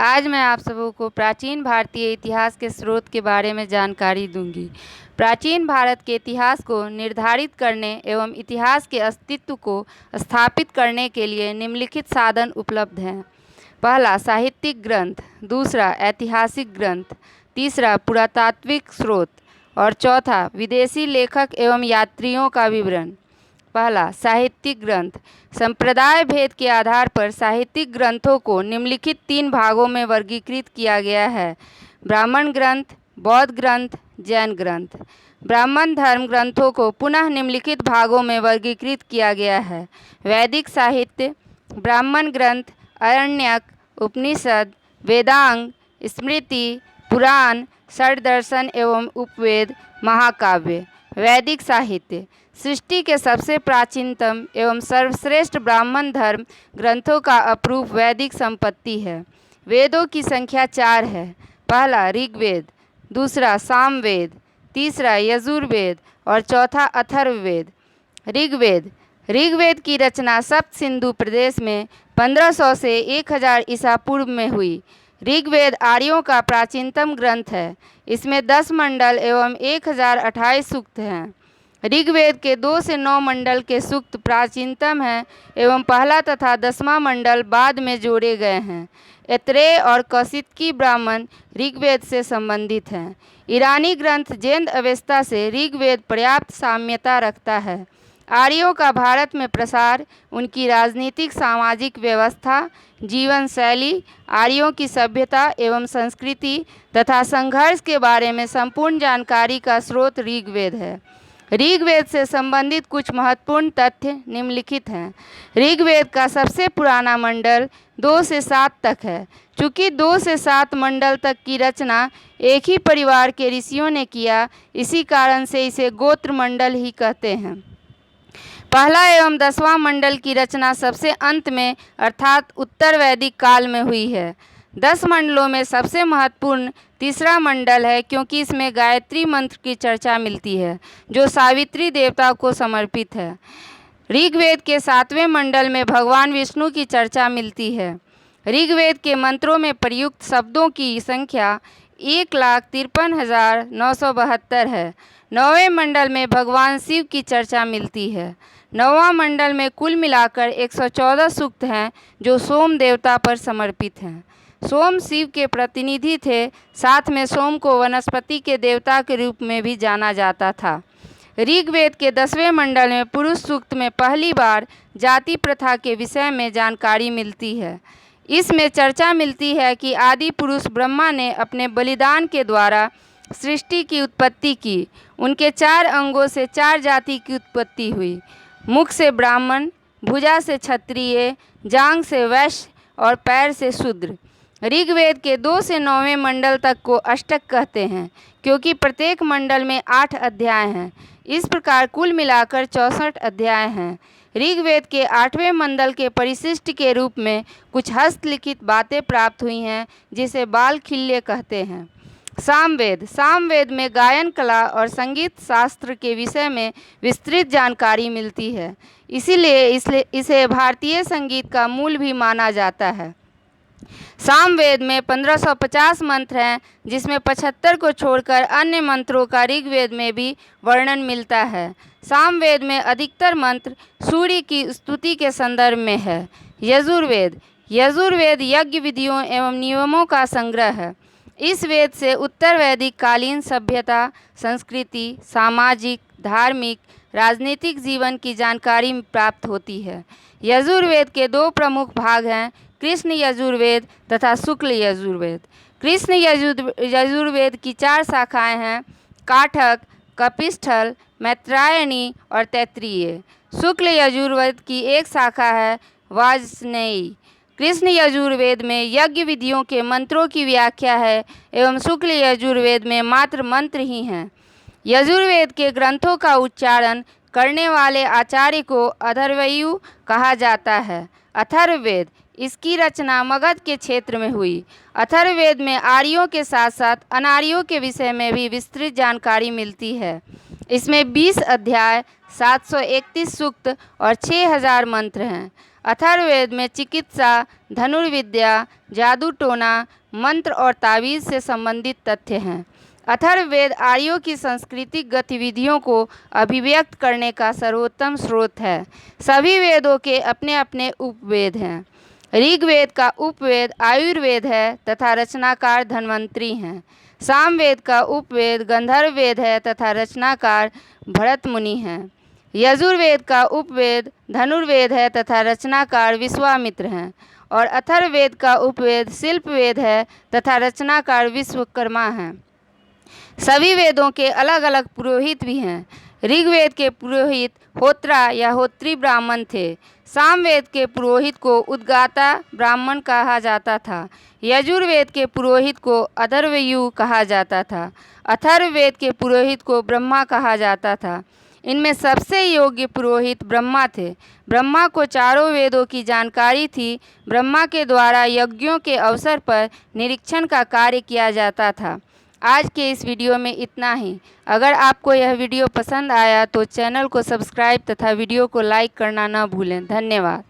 आज मैं आप सबों को प्राचीन भारतीय इतिहास के स्रोत के बारे में जानकारी दूंगी। प्राचीन भारत के इतिहास को निर्धारित करने एवं इतिहास के अस्तित्व को स्थापित करने के लिए निम्नलिखित साधन उपलब्ध हैं। पहला, साहित्यिक ग्रंथ। दूसरा, ऐतिहासिक ग्रंथ। तीसरा, पुरातात्विक स्रोत। और चौथा, विदेशी लेखक एवं यात्रियों का विवरण। पहला, साहित्यिक ग्रंथ। संप्रदाय भेद के आधार पर साहित्यिक ग्रंथों को निम्नलिखित 3 भागों में वर्गीकृत किया गया है: ब्राह्मण ग्रंथ, बौद्ध ग्रंथ, जैन ग्रंथ। ब्राह्मण धर्म ग्रंथों को पुनः निम्नलिखित भागों में वर्गीकृत किया गया है: वैदिक साहित्य, ब्राह्मण ग्रंथ, आरण्यक, उपनिषद, वेदांग, स्मृति, पुराण, षड्दर्शन एवं उपवेद, महाकाव्य। वैदिक साहित्य सृष्टि के सबसे प्राचीनतम एवं सर्वश्रेष्ठ ब्राह्मण धर्म ग्रंथों का अप्रूप वैदिक संपत्ति है। वेदों की संख्या 4 है। पहला, ऋग्वेद। दूसरा, सामवेद। तीसरा, यजुर्वेद और चौथा, अथर्ववेद। ऋग्वेद। ऋग्वेद की रचना सप्त सिंधु प्रदेश में 1500 से 1000 ईसा पूर्व में हुई। ऋग्वेद आर्यों का प्राचीनतम ग्रंथ है। इसमें 10 मंडल एवं 1028 सूक्त हैं। ऋग्वेद के 2 से 9 मंडल के सूक्त प्राचीनतम हैं एवं पहला तथा 10वां मंडल बाद में जोड़े गए हैं। ऐत्रेय और कौशिकी ब्राह्मण ऋग्वेद से संबंधित हैं। ईरानी ग्रंथ जैन अवेस्ता से ऋग्वेद पर्याप्त साम्यता रखता है। आर्यों का भारत में प्रसार, उनकी राजनीतिक सामाजिक व्यवस्था, जीवन शैली, आर्यों की सभ्यता एवं संस्कृति तथा संघर्ष के बारे में संपूर्ण जानकारी का स्रोत ऋग्वेद है। ऋग्वेद से संबंधित कुछ महत्वपूर्ण तथ्य निम्नलिखित हैं। ऋग्वेद का सबसे पुराना मंडल 2 से 7 तक है। चूँकि 2 से 7 मंडल तक की रचना एक ही परिवार के ऋषियों ने किया, इसी कारण से इसे गोत्र मंडल ही कहते हैं। पहला एवं 10वां मंडल की रचना सबसे अंत में अर्थात उत्तर वैदिक काल में हुई है। 10 मंडलों में सबसे महत्वपूर्ण तीसरा मंडल है, क्योंकि इसमें गायत्री मंत्र की चर्चा मिलती है जो सावित्री देवता को समर्पित है। ऋग्वेद के 7वें मंडल में भगवान विष्णु की चर्चा मिलती है। ऋग्वेद के मंत्रों में प्रयुक्त शब्दों की संख्या 1,53,972 है। 9वें मंडल में भगवान शिव की चर्चा मिलती है। 9वां मंडल में कुल मिलाकर 114 सूक्त हैं जो सोम देवता पर समर्पित हैं। सोम शिव के प्रतिनिधि थे। साथ में सोम को वनस्पति के देवता के रूप में भी जाना जाता था। ऋग्वेद के 10वें मंडल में पुरुष सूक्त में पहली बार जाति प्रथा के विषय में जानकारी मिलती है। इसमें चर्चा मिलती है कि आदि पुरुष ब्रह्मा ने अपने बलिदान के द्वारा सृष्टि की उत्पत्ति की। उनके 4 अंगों से 4 जाति की उत्पत्ति हुई। मुख से ब्राह्मण, भुजा से क्षत्रिय, जांघ से वैश्य और पैर से शूद्र। ऋग्वेद के 2 से 9वें मंडल तक को अष्टक कहते हैं, क्योंकि प्रत्येक मंडल में 8 अध्याय हैं। इस प्रकार कुल मिलाकर 64 अध्याय हैं। ऋग्वेद के 8वें मंडल के परिशिष्ट के रूप में कुछ हस्तलिखित बातें प्राप्त हुई हैं, जिसे बालखिल्य कहते हैं। सामवेद। सामवेद में गायन कला और संगीत शास्त्र के विषय में विस्तृत जानकारी मिलती है। इसीलिए इसे भारतीय संगीत का मूल भी माना जाता है। सामवेद में 1550 मंत्र हैं, जिसमें 75 को छोड़कर अन्य मंत्रों का ऋग्वेद में भी वर्णन मिलता है। सामवेद में अधिकतर मंत्र सूर्य की स्तुति के संदर्भ में है। यजुर्वेद। यजुर्वेद यज्ञ विधियों एवं नियमों का संग्रह है। इस वेद से उत्तर वैदिक कालीन सभ्यता, संस्कृति, सामाजिक, धार्मिक, राजनीतिक जीवन की जानकारी प्राप्त होती है। यजुर्वेद के 2 प्रमुख भाग हैं, कृष्ण यजुर्वेद तथा शुक्ल यजुर्वेद। कृष्ण यजुर्वेद की 4 शाखाएं हैं: काठक, कपिस्थल, मैत्रायणी और तैत्तिरीय। शुक्ल यजुर्वेद की एक शाखा है, वाजस्नेयी। कृष्ण यजुर्वेद में यज्ञ विधियों के मंत्रों की व्याख्या है एवं शुक्ल यजुर्वेद में मात्र मंत्र ही हैं। यजुर्वेद के ग्रंथों का उच्चारण करने वाले आचार्य को अथर्वयु कहा जाता है। अथर्ववेद। इसकी रचना मगध के क्षेत्र में हुई। अथर्ववेद में आर्यों के साथ साथ अनार्यों के विषय में भी विस्तृत जानकारी मिलती है। इसमें 20 अध्याय, 731 सूक्त और 6000 मंत्र हैं। अथर्ववेद में चिकित्सा, धनुर्विद्या, जादू टोना, मंत्र और तावीज़ से संबंधित तथ्य हैं। अथर्ववेद आर्यों की सांस्कृतिक गतिविधियों को अभिव्यक्त करने का सर्वोत्तम स्रोत है। सभी वेदों के अपने अपने उपवेद हैं। ऋग्वेद का उपवेद आयुर्वेद है तथा रचनाकार धन्वंतरी हैं। सामवेद का उपवेद गंधर्व वेद है तथा रचनाकार भरत मुनि हैं। यजुर्वेद का उपवेद धनुर्वेद है तथा रचनाकार विश्वामित्र हैं। और अथर्ववेद का उपवेद शिल्प वेद है तथा रचनाकार विश्वकर्मा हैं। सभी वेदों के अलग अलग पुरोहित भी हैं। ऋग्वेद के पुरोहित होत्रा या होत्री ब्राह्मण थे। सामवेद के पुरोहित को उद्गाता ब्राह्मण कहा जाता था। यजुर्वेद के पुरोहित को अथर्वयु कहा जाता था। अथर्ववेद के पुरोहित को ब्रह्मा कहा जाता था। इनमें सबसे योग्य पुरोहित ब्रह्मा थे। ब्रह्मा को चारों वेदों की जानकारी थी। ब्रह्मा के द्वारा यज्ञों के अवसर पर निरीक्षण का कार्य किया जाता था। आज के इस वीडियो में इतना ही। अगर आपको यह वीडियो पसंद आया तो चैनल को सब्सक्राइब तथा वीडियो को लाइक करना न भूलें। धन्यवाद।